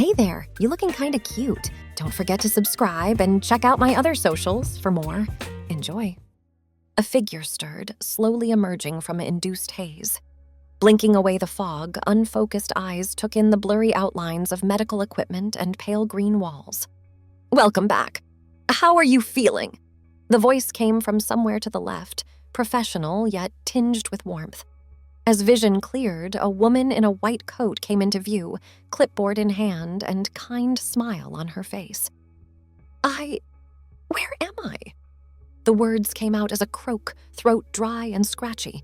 Hey there, you looking kinda cute. Don't forget to subscribe and check out my other socials for more. Enjoy. A figure stirred, slowly emerging from an induced haze. Blinking away the fog, unfocused eyes took in the blurry outlines of medical equipment and pale green walls. Welcome back. How are you feeling? The voice came from somewhere to the left, professional yet tinged with warmth. As vision cleared, a woman in a white coat came into view, clipboard in hand and kind smile on her face. Where am I? The words came out as a croak, throat dry and scratchy.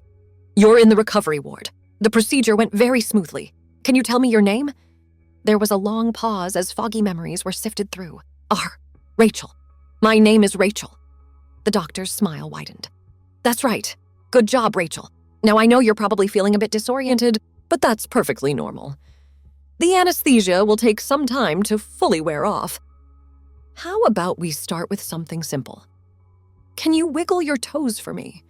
You're in the recovery ward. The procedure went very smoothly. Can you tell me your name? There was a long pause as foggy memories were sifted through. Rachel. My name is Rachel. The doctor's smile widened. That's right. Good job, Rachel. Now, I know you're probably feeling a bit disoriented, but that's perfectly normal. The anesthesia will take some time to fully wear off. How about we start with something simple? Can you wiggle your toes for me?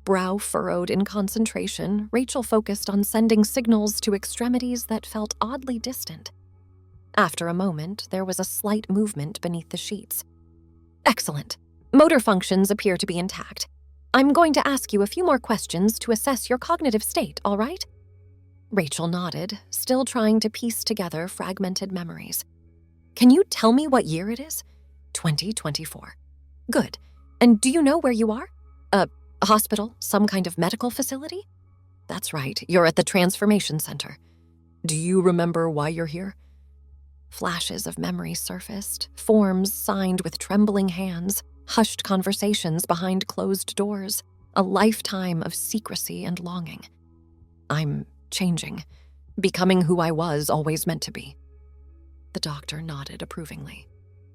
Brow furrowed in concentration, Rachel focused on sending signals to extremities that felt oddly distant. After a moment, there was a slight movement beneath the sheets. Excellent. Motor functions appear to be intact. I'm going to ask you a few more questions to assess your cognitive state, all right? Rachel nodded, still trying to piece together fragmented memories. Can you tell me what year it is? 2024. Good. And do you know where you are? A hospital? Some kind of medical facility? That's right, you're at the Transformation Center. Do you remember why you're here? Flashes of memory surfaced, forms signed with trembling hands, hushed conversations behind closed doors, a lifetime of secrecy and longing. I'm changing, becoming who I was always meant to be. The doctor nodded approvingly.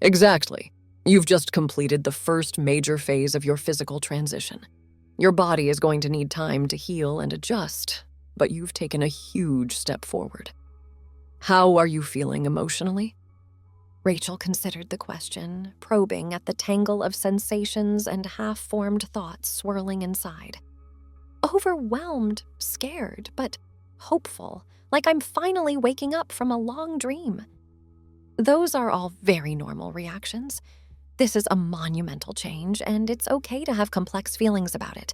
Exactly. You've just completed the first major phase of your physical transition. Your body is going to need time to heal and adjust, but you've taken a huge step forward. How are you feeling emotionally? Rachel considered the question, probing at the tangle of sensations and half-formed thoughts swirling inside. Overwhelmed, scared, but hopeful, like I'm finally waking up from a long dream. Those are all very normal reactions. This is a monumental change, and it's okay to have complex feelings about it.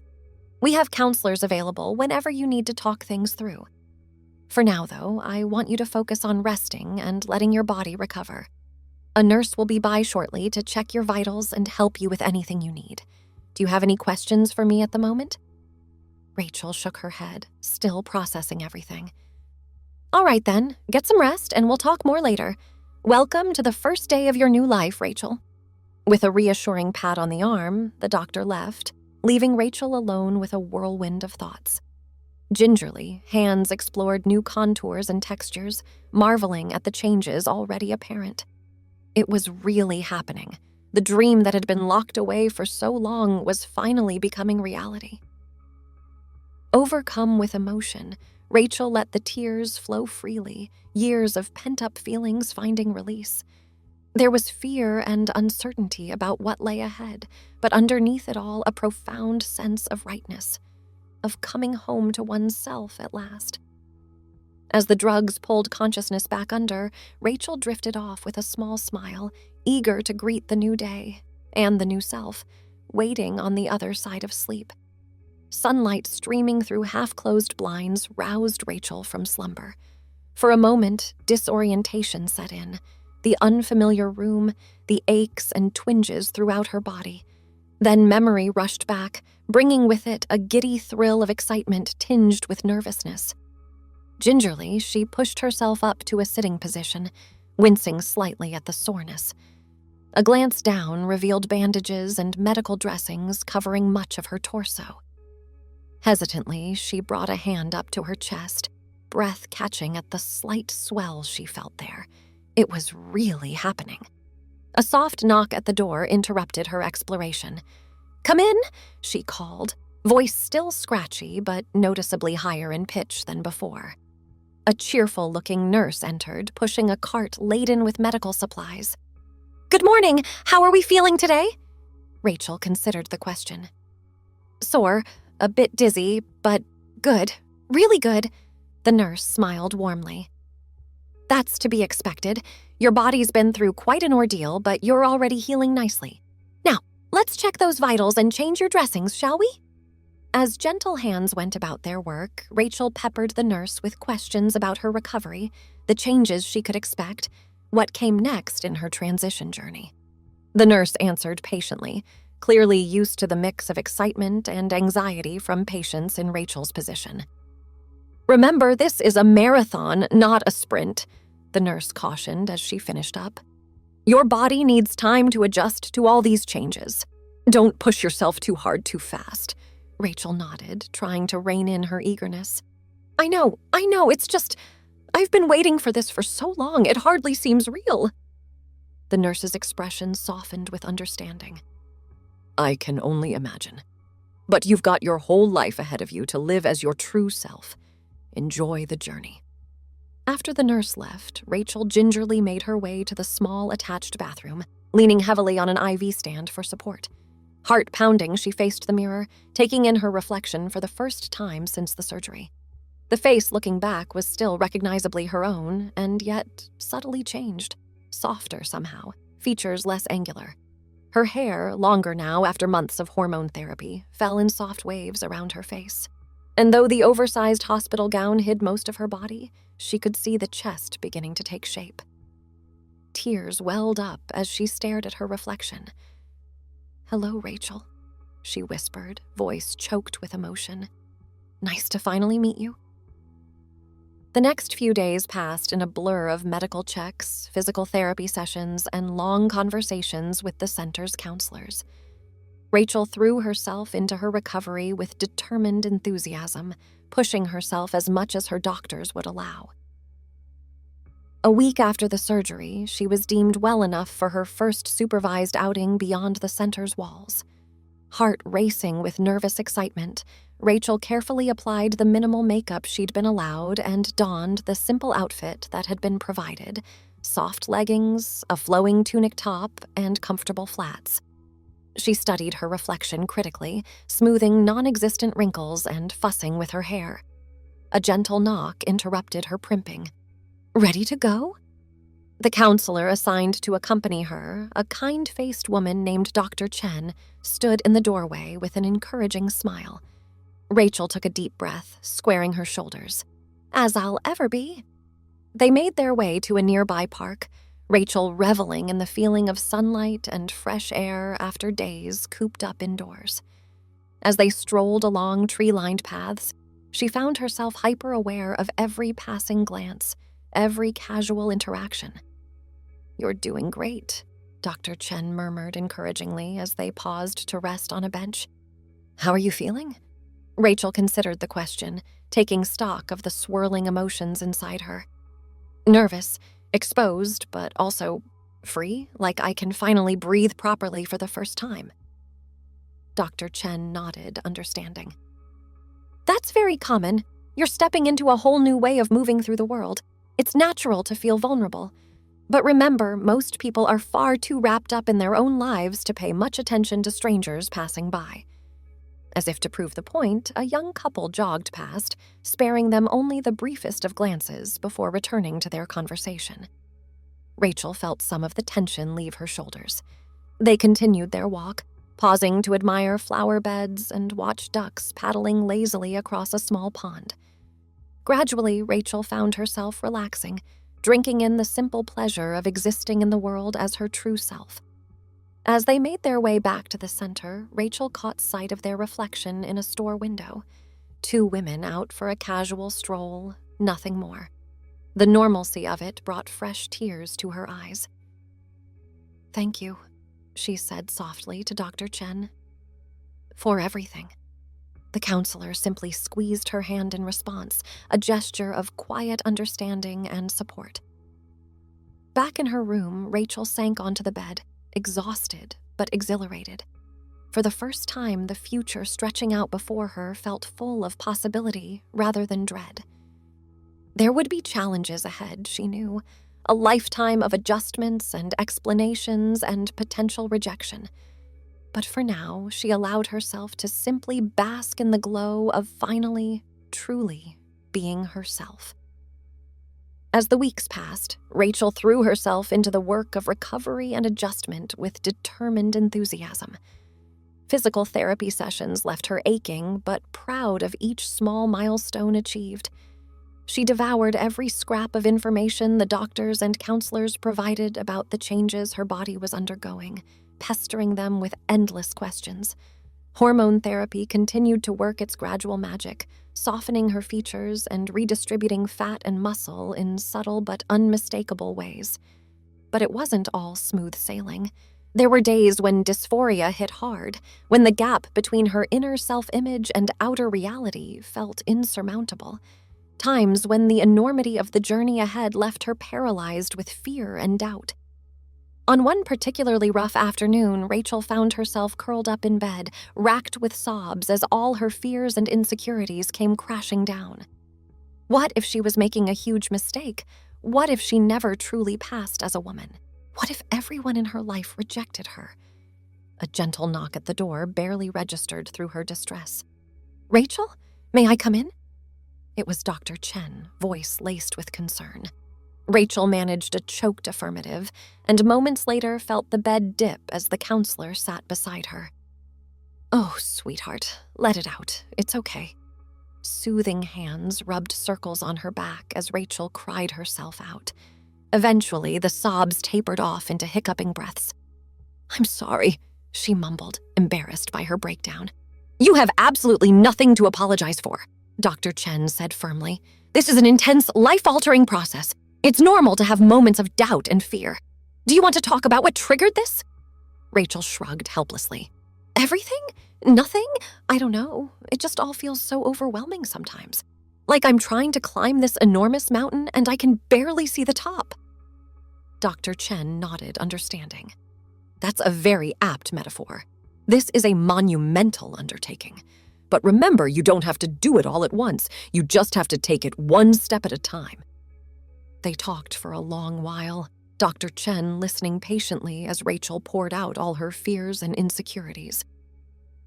We have counselors available whenever you need to talk things through. For now, though, I want you to focus on resting and letting your body recover. A nurse will be by shortly to check your vitals and help you with anything you need. Do you have any questions for me at the moment? Rachel shook her head, still processing everything. All right then, get some rest and we'll talk more later. Welcome to the first day of your new life, Rachel. With a reassuring pat on the arm, the doctor left, leaving Rachel alone with a whirlwind of thoughts. Gingerly, hands explored new contours and textures, marveling at the changes already apparent. It was really happening. The dream that had been locked away for so long was finally becoming reality. Overcome with emotion, Rachel let the tears flow freely, years of pent-up feelings finding release. There was fear and uncertainty about what lay ahead, but underneath it all, a profound sense of rightness, of coming home to oneself at last. As the drugs pulled consciousness back under, Rachel drifted off with a small smile, eager to greet the new day and the new self, waiting on the other side of sleep. Sunlight streaming through half-closed blinds roused Rachel from slumber. For a moment, disorientation set in, the unfamiliar room, the aches and twinges throughout her body. Then memory rushed back, bringing with it a giddy thrill of excitement tinged with nervousness. Gingerly, she pushed herself up to a sitting position, wincing slightly at the soreness. A glance down revealed bandages and medical dressings covering much of her torso. Hesitantly, she brought a hand up to her chest, breath catching at the slight swell she felt there. It was really happening. A soft knock at the door interrupted her exploration. "Come in," she called, voice still scratchy but noticeably higher in pitch than before. A cheerful-looking nurse entered, pushing a cart laden with medical supplies. "Good morning. How are we feeling today?" Rachel considered the question. "Sore, a bit dizzy, but good, really good," the nurse smiled warmly. That's to be expected. Your body's been through quite an ordeal, but you're already healing nicely. Now, let's check those vitals and change your dressings, shall we?" As gentle hands went about their work, Rachel peppered the nurse with questions about her recovery, the changes she could expect, what came next in her transition journey. The nurse answered patiently, clearly used to the mix of excitement and anxiety from patients in Rachel's position. "Remember, this is a marathon, not a sprint," the nurse cautioned as she finished up. "Your body needs time to adjust to all these changes. Don't push yourself too hard too fast." Rachel nodded, trying to rein in her eagerness. I know, it's just, I've been waiting for this for so long, it hardly seems real." The nurse's expression softened with understanding. "I can only imagine. But you've got your whole life ahead of you to live as your true self. Enjoy the journey." After the nurse left, Rachel gingerly made her way to the small attached bathroom, leaning heavily on an IV stand for support. Heart pounding, she faced the mirror, taking in her reflection for the first time since the surgery. The face looking back was still recognizably her own, and yet subtly changed, softer somehow, features less angular. Her hair, longer now after months of hormone therapy, fell in soft waves around her face. And though the oversized hospital gown hid most of her body, she could see the chest beginning to take shape. Tears welled up as she stared at her reflection. "Hello, Rachel," she whispered, voice choked with emotion. "Nice to finally meet you." The next few days passed in a blur of medical checks, physical therapy sessions, and long conversations with the center's counselors. Rachel threw herself into her recovery with determined enthusiasm, pushing herself as much as her doctors would allow. A week after the surgery, she was deemed well enough for her first supervised outing beyond the center's walls. Heart racing with nervous excitement, Rachel carefully applied the minimal makeup she'd been allowed and donned the simple outfit that had been provided: soft leggings, a flowing tunic top, and comfortable flats. She studied her reflection critically, smoothing non-existent wrinkles and fussing with her hair. A gentle knock interrupted her primping. "Ready to go?" The counselor assigned to accompany her, a kind-faced woman named Dr. Chen, stood in the doorway with an encouraging smile. Rachel took a deep breath, squaring her shoulders. "As I'll ever be." They made their way to a nearby park, Rachel reveling in the feeling of sunlight and fresh air after days cooped up indoors. As they strolled along tree-lined paths, she found herself hyper-aware of every passing glance, every casual interaction. "You're doing great," Dr. Chen murmured encouragingly as they paused to rest on a bench. "How are you feeling?" Rachel considered the question, taking stock of the swirling emotions inside her. "Nervous, exposed, but also free, like I can finally breathe properly for the first time." Dr. Chen nodded, understanding. "That's very common. You're stepping into a whole new way of moving through the world. It's natural to feel vulnerable. But remember, most people are far too wrapped up in their own lives to pay much attention to strangers passing by." As if to prove the point, a young couple jogged past, sparing them only the briefest of glances before returning to their conversation. Rachel felt some of the tension leave her shoulders. They continued their walk, pausing to admire flower beds and watch ducks paddling lazily across a small pond. Gradually, Rachel found herself relaxing, drinking in the simple pleasure of existing in the world as her true self. As they made their way back to the center, Rachel caught sight of their reflection in a store window. Two women out for a casual stroll, nothing more. The normalcy of it brought fresh tears to her eyes. "Thank you," she said softly to Dr. Chen. "For everything." The counselor simply squeezed her hand in response, a gesture of quiet understanding and support. Back in her room, Rachel sank onto the bed, exhausted but exhilarated. For the first time, the future stretching out before her felt full of possibility rather than dread. There would be challenges ahead, she knew, a lifetime of adjustments and explanations and potential rejection. But for now, she allowed herself to simply bask in the glow of finally, truly being herself. As the weeks passed, Rachel threw herself into the work of recovery and adjustment with determined enthusiasm. Physical therapy sessions left her aching but proud of each small milestone achieved. She devoured every scrap of information the doctors and counselors provided about the changes her body was undergoing, pestering them with endless questions. Hormone therapy continued to work its gradual magic, softening her features and redistributing fat and muscle in subtle but unmistakable ways. But it wasn't all smooth sailing. There were days when dysphoria hit hard, when the gap between her inner self-image and outer reality felt insurmountable. Times when the enormity of the journey ahead left her paralyzed with fear and doubt. On one particularly rough afternoon, Rachel found herself curled up in bed, racked with sobs as all her fears and insecurities came crashing down. What if she was making a huge mistake? What if she never truly passed as a woman? What if everyone in her life rejected her? A gentle knock at the door barely registered through her distress. "Rachel, may I come in?" It was Dr. Chen, voice laced with concern. Rachel managed a choked affirmative, and moments later felt the bed dip as the counselor sat beside her. "Oh, sweetheart, let it out. It's okay." Soothing hands rubbed circles on her back as Rachel cried herself out. Eventually, the sobs tapered off into hiccuping breaths. "I'm sorry," she mumbled, embarrassed by her breakdown. "You have absolutely nothing to apologize for," Dr. Chen said firmly. "This is an intense, life-altering process. It's normal to have moments of doubt and fear. Do you want to talk about what triggered this?" Rachel shrugged helplessly. "Everything? Nothing? I don't know. It just all feels so overwhelming sometimes. Like I'm trying to climb this enormous mountain and I can barely see the top." Dr. Chen nodded, understanding. "That's a very apt metaphor. This is a monumental undertaking. But remember, you don't have to do it all at once. You just have to take it one step at a time." They talked for a long while, Dr. Chen listening patiently as Rachel poured out all her fears and insecurities.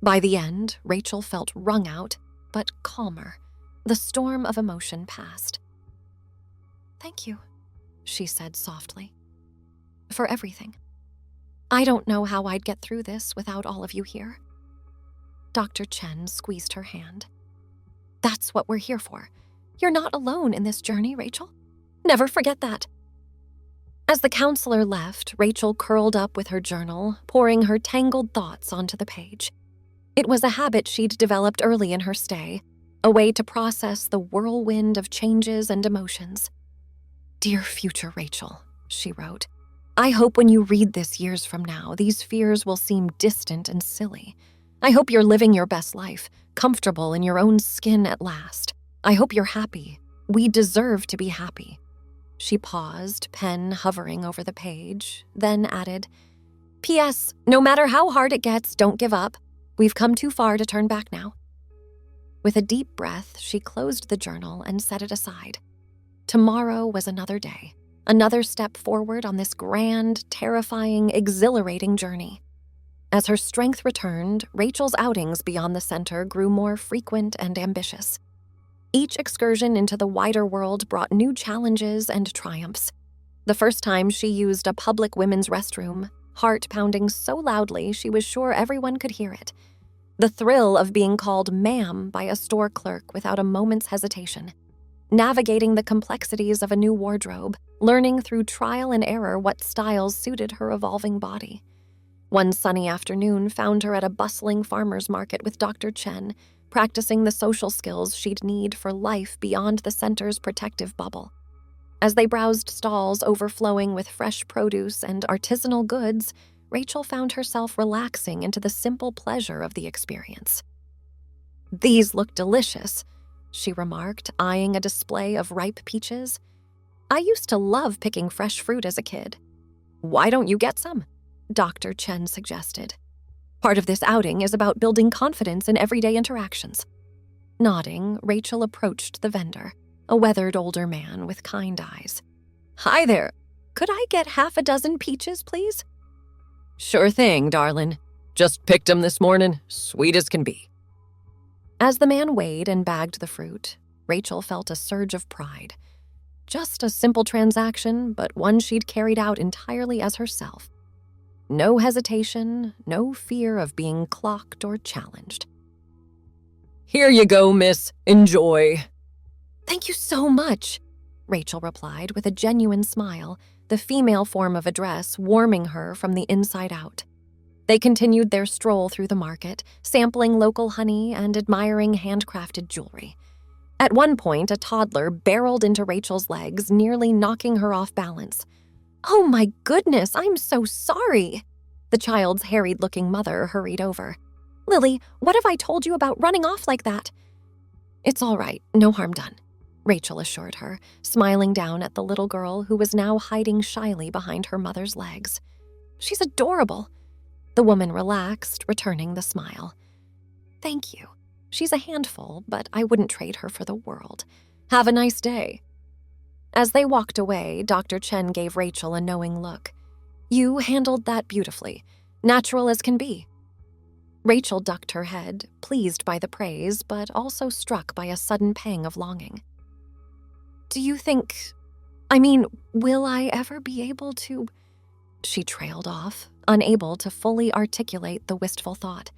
By the end, Rachel felt wrung out, but calmer. The storm of emotion passed. "Thank you," she said softly, "for everything. I don't know how I'd get through this without all of you here." Dr. Chen squeezed her hand. "That's what we're here for. You're not alone in this journey, Rachel. Never forget that." As the counselor left, Rachel curled up with her journal, pouring her tangled thoughts onto the page. It was a habit she'd developed early in her stay, a way to process the whirlwind of changes and emotions. "Dear future Rachel," she wrote, "I hope when you read this years from now, these fears will seem distant and silly. I hope you're living your best life, comfortable in your own skin at last. I hope you're happy. We deserve to be happy." She paused, pen hovering over the page, then added, "P.S. No matter how hard it gets, don't give up. We've come too far to turn back now." With a deep breath, she closed the journal and set it aside. Tomorrow was another day, another step forward on this grand, terrifying, exhilarating journey. As her strength returned, Rachel's outings beyond the center grew more frequent and ambitious. Each excursion into the wider world brought new challenges and triumphs. The first time she used a public women's restroom, heart pounding so loudly she was sure everyone could hear it. The thrill of being called ma'am by a store clerk without a moment's hesitation. Navigating the complexities of a new wardrobe, learning through trial and error what styles suited her evolving body. One sunny afternoon found her at a bustling farmer's market with Dr. Chen, practicing the social skills she'd need for life beyond the center's protective bubble. As they browsed stalls overflowing with fresh produce and artisanal goods, Rachel found herself relaxing into the simple pleasure of the experience. "These look delicious," she remarked, eyeing a display of ripe peaches. "I used to love picking fresh fruit as a kid." "Why don't you get some?" Dr. Chen suggested. "Part of this outing is about building confidence in everyday interactions." Nodding, Rachel approached the vendor, a weathered older man with kind eyes. "Hi there. Could I get half a dozen peaches, please?" "Sure thing, darlin'. Just picked 'em this morning, sweet as can be." As the man weighed and bagged the fruit, Rachel felt a surge of pride. Just a simple transaction, but one she'd carried out entirely as herself. No hesitation, no fear of being clocked or challenged. "Here you go, miss. Enjoy." "Thank you so much," Rachel replied with a genuine smile, the female form of address warming her from the inside out. They continued their stroll through the market, sampling local honey and admiring handcrafted jewelry. At one point, a toddler barreled into Rachel's legs, nearly knocking her off balance. "Oh my goodness, I'm so sorry." The child's harried-looking mother hurried over. "Lily, what have I told you about running off like that?" "It's all right, no harm done," Rachel assured her, smiling down at the little girl who was now hiding shyly behind her mother's legs. "She's adorable." The woman relaxed, returning the smile. "Thank you. She's a handful, but I wouldn't trade her for the world. Have a nice day." As they walked away, Dr. Chen gave Rachel a knowing look. "You handled that beautifully, natural as can be." Rachel ducked her head, pleased by the praise, but also struck by a sudden pang of longing. "Do you think... will I ever be able to..." She trailed off, unable to fully articulate the wistful thought.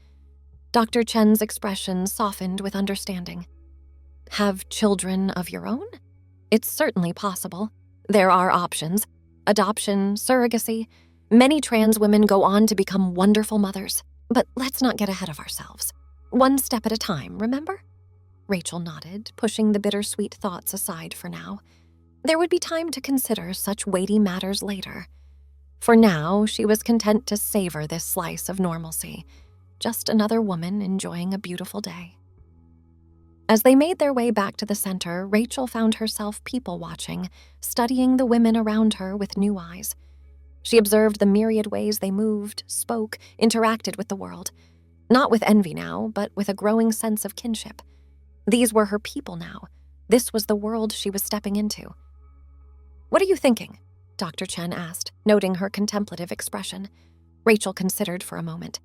Dr. Chen's expression softened with understanding. "Have children of your own? It's certainly possible. There are options. Adoption, surrogacy. Many trans women go on to become wonderful mothers. But let's not get ahead of ourselves. One step at a time, remember?" Rachel nodded, pushing the bittersweet thoughts aside for now. There would be time to consider such weighty matters later. For now, she was content to savor this slice of normalcy. Just another woman enjoying a beautiful day. As they made their way back to the center, Rachel found herself people-watching, studying the women around her with new eyes. She observed the myriad ways they moved, spoke, interacted with the world. Not with envy now, but with a growing sense of kinship. These were her people now. This was the world she was stepping into. "What are you thinking?" Dr. Chen asked, noting her contemplative expression. Rachel considered for a moment.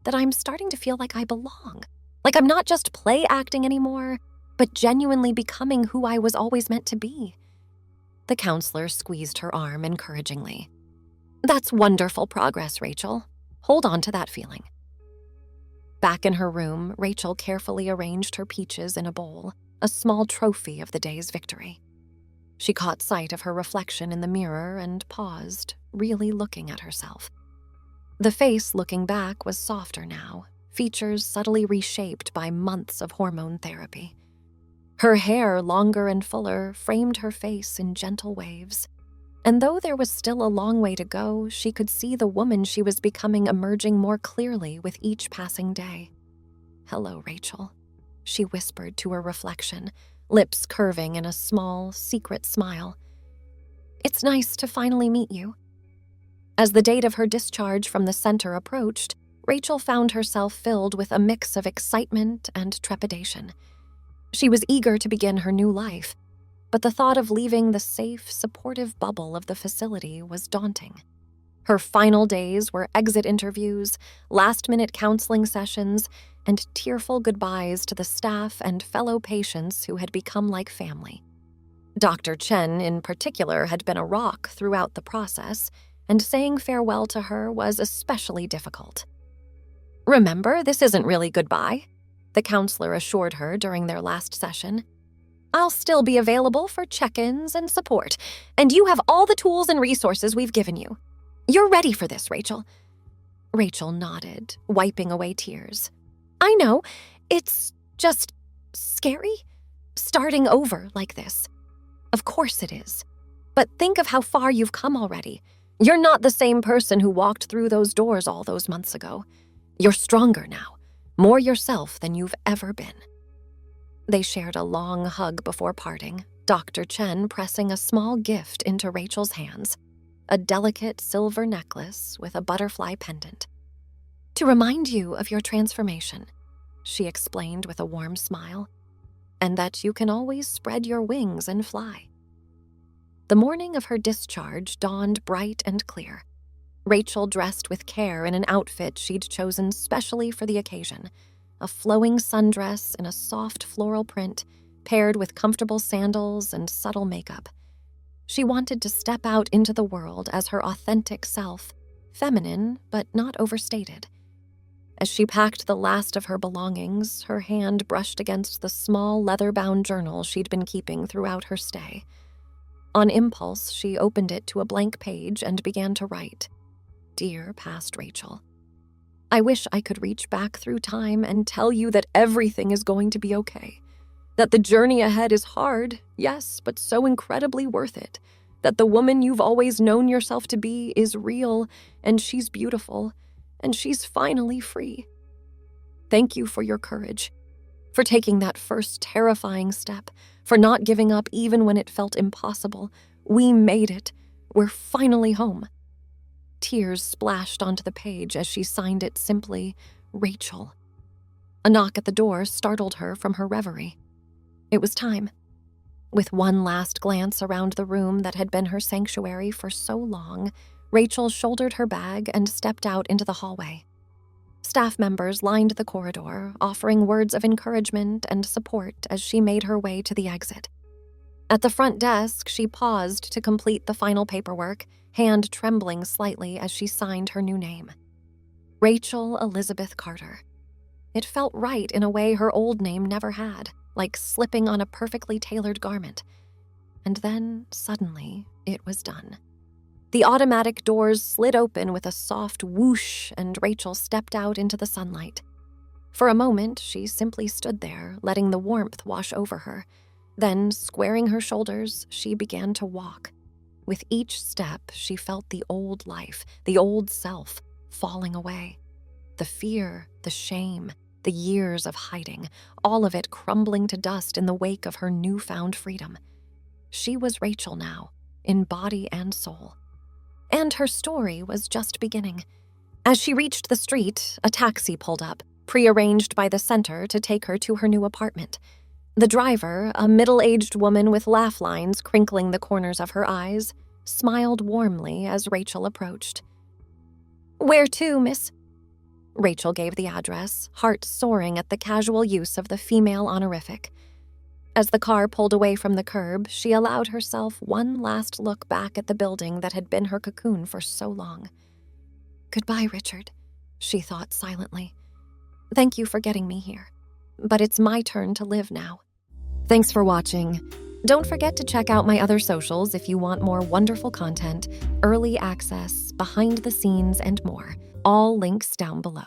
"That I'm starting to feel like I belong. Like I'm not just play acting anymore, but genuinely becoming who I was always meant to be." The counselor squeezed her arm encouragingly. "That's wonderful progress, Rachel. Hold on to that feeling." Back in her room, Rachel carefully arranged her peaches in a bowl, a small trophy of the day's victory. She caught sight of her reflection in the mirror and paused, really looking at herself. The face looking back was softer now, features subtly reshaped by months of hormone therapy. Her hair, longer and fuller, framed her face in gentle waves. And though there was still a long way to go, she could see the woman she was becoming emerging more clearly with each passing day. "Hello, Rachel," she whispered to her reflection, lips curving in a small, secret smile. "It's nice to finally meet you." As the date of her discharge from the center approached, Rachel found herself filled with a mix of excitement and trepidation. She was eager to begin her new life, but the thought of leaving the safe, supportive bubble of the facility was daunting. Her final days were exit interviews, last-minute counseling sessions, and tearful goodbyes to the staff and fellow patients who had become like family. Dr. Chen, in particular, had been a rock throughout the process, and saying farewell to her was especially difficult. "Remember, this isn't really goodbye," the counselor assured her during their last session. "I'll still be available for check-ins and support, and you have all the tools and resources we've given you. You're ready for this, Rachel." Rachel nodded, wiping away tears. "I know, it's just scary, starting over like this. Of course it is. But think of how far you've come already. You're not the same person who walked through those doors all those months ago. You're stronger now, more yourself than you've ever been." They shared a long hug before parting, Dr. Chen pressing a small gift into Rachel's hands, a delicate silver necklace with a butterfly pendant. "To remind you of your transformation," she explained with a warm smile, "and that you can always spread your wings and fly." The morning of her discharge dawned bright and clear. Rachel dressed with care in an outfit she'd chosen specially for the occasion, a flowing sundress in a soft floral print, paired with comfortable sandals and subtle makeup. She wanted to step out into the world as her authentic self, feminine but not overstated. As she packed the last of her belongings, her hand brushed against the small leather-bound journal she'd been keeping throughout her stay. On impulse, she opened it to a blank page and began to write, "Dear past Rachel, I wish I could reach back through time and tell you that everything is going to be okay. That the journey ahead is hard, yes, but so incredibly worth it. That the woman you've always known yourself to be is real, and she's beautiful, and she's finally free. Thank you for your courage, for taking that first terrifying step, for not giving up even when it felt impossible. We made it. We're finally home." Tears splashed onto the page as she signed it simply, Rachel. A knock at the door startled her from her reverie. It was time. With one last glance around the room that had been her sanctuary for so long, Rachel shouldered her bag and stepped out into the hallway. Staff members lined the corridor, offering words of encouragement and support as she made her way to the exit. At the front desk, she paused to complete the final paperwork, hand trembling slightly as she signed her new name. Rachel Elizabeth Carter. It felt right in a way her old name never had, like slipping on a perfectly tailored garment. And then, suddenly, it was done. The automatic doors slid open with a soft whoosh, and Rachel stepped out into the sunlight. For a moment, she simply stood there, letting the warmth wash over her. Then, squaring her shoulders, she began to walk. With each step, she felt the old life, the old self, falling away. The fear, the shame, the years of hiding, all of it crumbling to dust in the wake of her newfound freedom. She was Rachel now, in body and soul. And her story was just beginning. As she reached the street, a taxi pulled up, prearranged by the center to take her to her new apartment. The driver, a middle-aged woman with laugh lines crinkling the corners of her eyes, smiled warmly as Rachel approached. "Where to, miss?" Rachel gave the address, heart soaring at the casual use of the female honorific. As the car pulled away from the curb, she allowed herself one last look back at the building that had been her cocoon for so long. "Goodbye, Richard," she thought silently. "Thank you for getting me here. But it's my turn to live now." Thanks for watching. Don't forget to check out my other socials if you want more wonderful content, early access, behind the scenes, and more. All links down below.